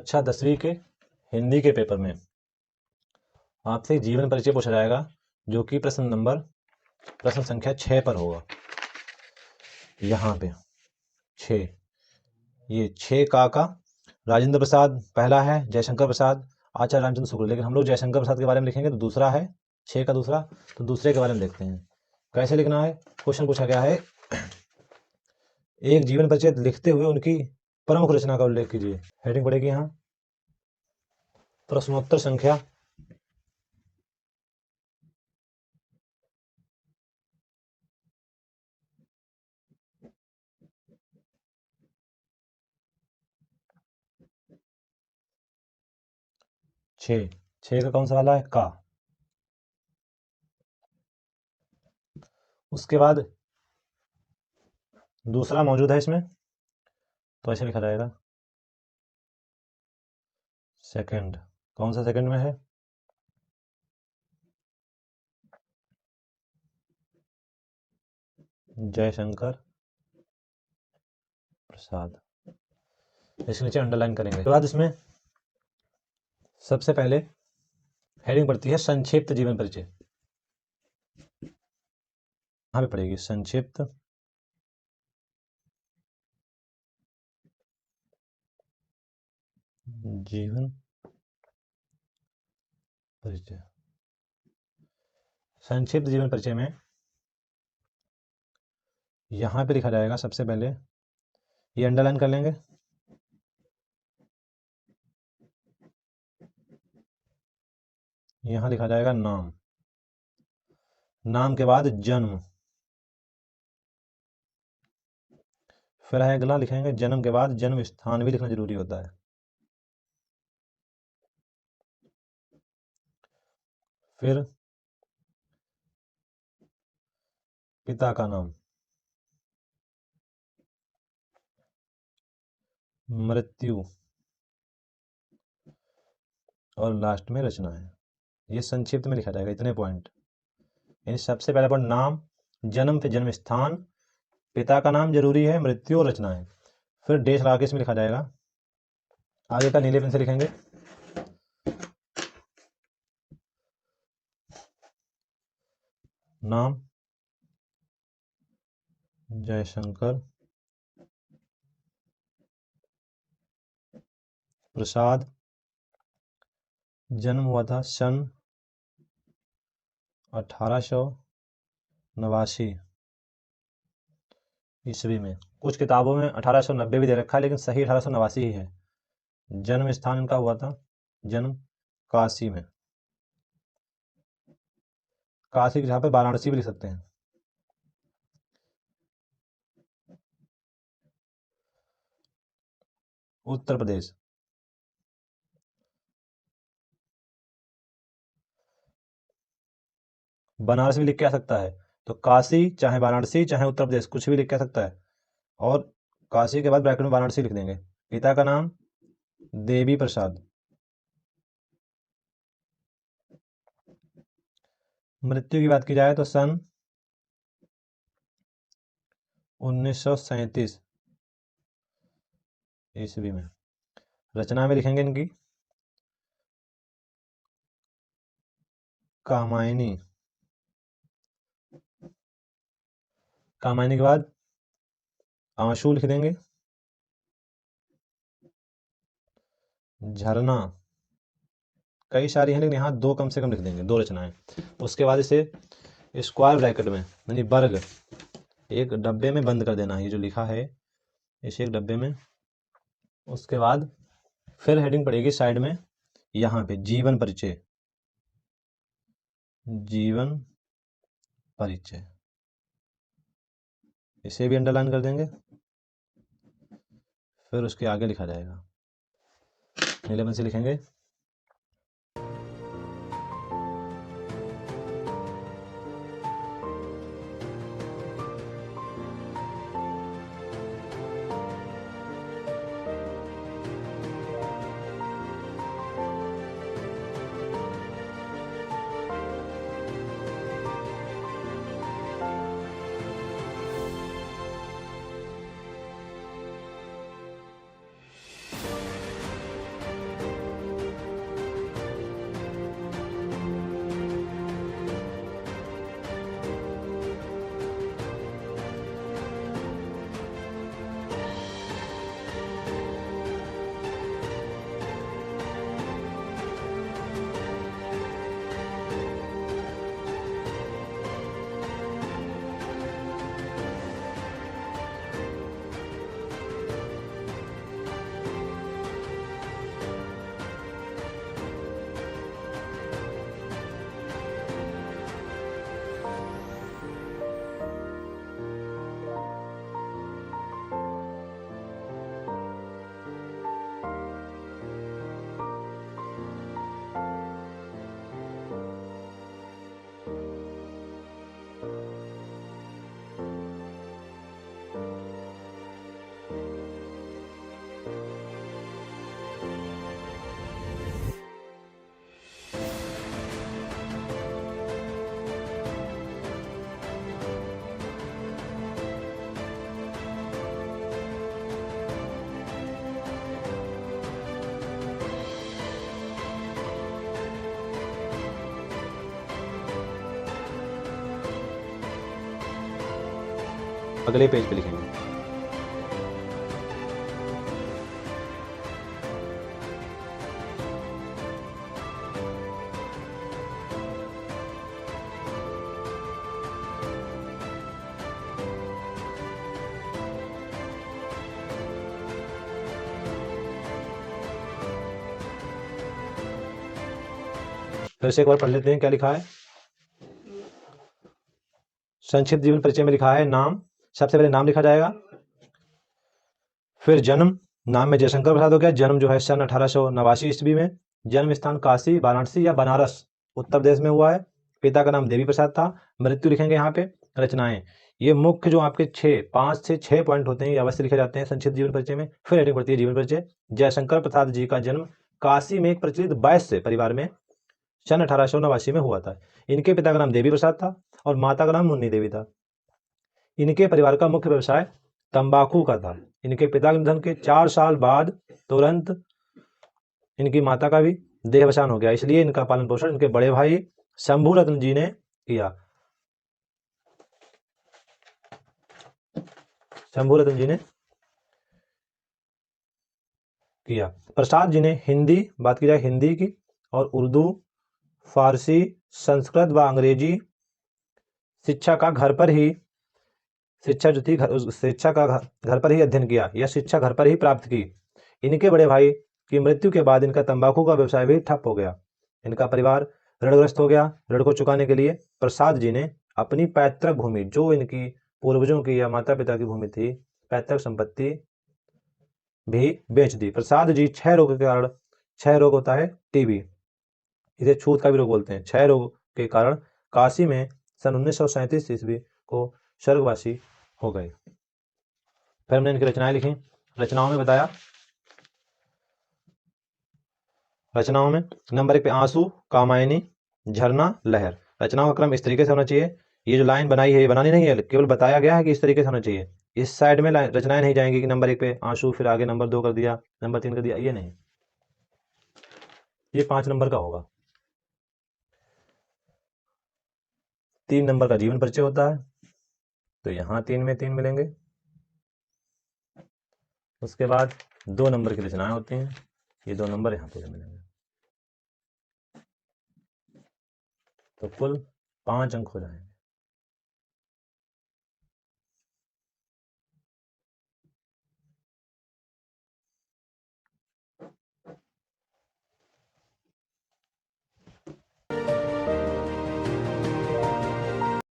कक्षा 10वीं के हिंदी के पेपर में आपसे जीवन परिचय पूछा जाएगा, जो कि प्रश्न संख्या 6 पर होगा। यहाँ पे 6, ये 6 का राजेंद्र प्रसाद पहला है, जयशंकर प्रसाद, आचार्य रामचंद्र शुक्ल। लेकिन हम लोग जयशंकर प्रसाद के बारे में लिखेंगे तो दूसरा है 6 का दूसरा, तो दूसरे के बारे में देखते हैं कैसे लिखना है। क्वेश्चन पूछा गया है, एक जीवन परिचय लिखते हुए उनकी प्रमुख रचना का उल्लेख कीजिए। हेडिंग पड़ेगी यहाँ प्रश्नोत्तर संख्या 6 का कौन सा वाला है? का। उसके बाद दूसरा मौजूद है इसमें, तो ऐसे लिखा जाएगा सेकंड। कौन सा सेकंड में है? जयशंकर प्रसाद। इसके नीचे अंडरलाइन करेंगे। उसके बाद इसमें सबसे पहले हेडिंग पड़ती है संक्षिप्त जीवन परिचय। यहाँ पे पड़ेगी संक्षिप्त जीवन परिचय। संक्षिप्त जीवन परिचय में यहाँ पे लिखा जाएगा सबसे पहले, ये अंडरलाइन कर लेंगे, यहाँ लिखा जाएगा नाम। नाम के बाद जन्म, फिर है अगला लिखेंगे जन्म के बाद जन्म स्थान भी लिखना जरूरी होता है। फिर पिता का नाम, मृत्यु, और लास्ट में रचना है। ये संक्षिप्त में लिखा जाएगा इतने पॉइंट। यानी सबसे पहले पॉइंट नाम, जन्म, फिर जन्म स्थान, पिता का नाम जरूरी है, मृत्यु और रचना है। फिर डेश लगा के इसमें लिखा जाएगा। आगे का नीले पेन से लिखेंगे, नाम जयशंकर प्रसाद, जन्म हुआ था सन 1889 ईस्वी में। कुछ किताबों में 1890 भी दे रखा है, लेकिन सही 1889 ही है। जन्म स्थान इनका हुआ था जन्म काशी में, काशी की जगह पे वाराणसी भी लिख सकते हैं। उत्तर प्रदेश, बनारस भी लिख के आ सकता है, तो काशी चाहे वाराणसी चाहे उत्तर प्रदेश कुछ भी लिख के आ सकता है। और काशी के बाद ब्रैकेट में वाराणसी लिख देंगे। पिता का नाम देवी प्रसाद, मृत्यु की बात की जाए तो सन 1937 ईस्वी में। रचना में लिखेंगे इनकी कामायनी। कामायनी के बाद आंसू लिख देंगे, झरना, कई सारी हैं लेकिन यहाँ 2 कम से कम लिख देंगे, 2 रचनाएं। उसके बाद इसे स्क्वायर ब्रैकेट में यानी वर्ग एक डब्बे में बंद कर देना है, ये जो लिखा है इसे एक डब्बे में। उसके बाद फिर हेडिंग पड़ेगी साइड में, यहाँ पे जीवन परिचय, जीवन परिचय, इसे भी अंडरलाइन कर देंगे। फिर उसके आगे लिखा जाएगा, नीले पेन से लिखेंगे अगले पेज पे लिखेंगे। फिर से एक बार पढ़ लेते हैं क्या लिखा है। संक्षिप्त जीवन परिचय में लिखा है नाम, सबसे पहले नाम लिखा जाएगा, फिर जन्म, नाम में जयशंकर प्रसाद हो गया, जन्म जो है सन 1889 ईस्वी में, जन्म स्थान काशी, वाराणसी या बनारस उत्तर प्रदेश में हुआ है, पिता का नाम देवी प्रसाद था, मृत्यु लिखेंगे यहाँ पे, रचनाएं, ये मुख्य जो आपके 5 से 6 पॉइंट होते हैं ये अवश्य लिखे जाते हैं संक्षिप्त जीवन परिचय में। फिर हेडिंग पड़ती है जीवन परिचय। जयशंकर प्रसाद जी का जन्म काशी में एक प्रचलित वैश्य परिवार में सन 1889 में हुआ था। इनके पिता का नाम देवी प्रसाद था और माता का नाम मुन्नी देवी था। इनके परिवार का मुख्य व्यवसाय तंबाकू का था। इनके पिता के निधन के 4 साल बाद तुरंत इनकी माता का भी देहावसान हो गया, इसलिए इनका पालन पोषण इनके बड़े भाई शंभू रत्न जी ने किया। शंभू रत्न जी ने किया। प्रसाद जी ने हिंदी, बात की जाए हिंदी की, और उर्दू, फारसी, संस्कृत व अंग्रेजी शिक्षा का घर पर ही घर पर ही अध्ययन किया। यह शिक्षा घर पर ही प्राप्त की। इनके बड़े भाई की मृत्यु के बाद इनका तंबाकू का व्यवसाय भी ठप हो गया। इनका परिवार ऋणग्रस्त हो गया। ऋण को चुकाने के लिए प्रसाद जी ने अपनी पैतृक भूमि, जो इनकी पूर्वजों की या माता पिता की भूमि थी, पैतृक संपत्ति भी बेच दी। प्रसाद जी क्षय रोग के कारण, क्षय रोग होता है टीबी, इसे छूत का भी रोग बोलते हैं, क्षय रोग के कारण काशी में सन 1937 ईस्वी को स्वर्गवासी हो गए। फिर हमने इनकी रचनाएं लिखी। रचनाओं में बताया, रचनाओं में नंबर 1 पे आंसू, कामायनी, झरना, लहर। रचनाओं का क्रम इस तरीके से होना चाहिए। ये जो लाइन बनाई है ये बनानी नहीं है, केवल बताया गया है कि इस तरीके से होना चाहिए। इस साइड में रचनाएं नहीं जाएंगी कि नंबर 1 पे आंसू, फिर आगे नंबर 2 कर दिया, नंबर 3 कर दिया, ये नहीं, ये 5 नंबर का होगा। 3 नंबर का जीवन परिचय होता है, तो यहाँ 3 में 3 मिलेंगे। उसके बाद 2 नंबर की रचनाएं होती हैं, ये 2 नंबर यहाँ पे मिलेंगे, तो कुल 5 अंक हो जाएंगे।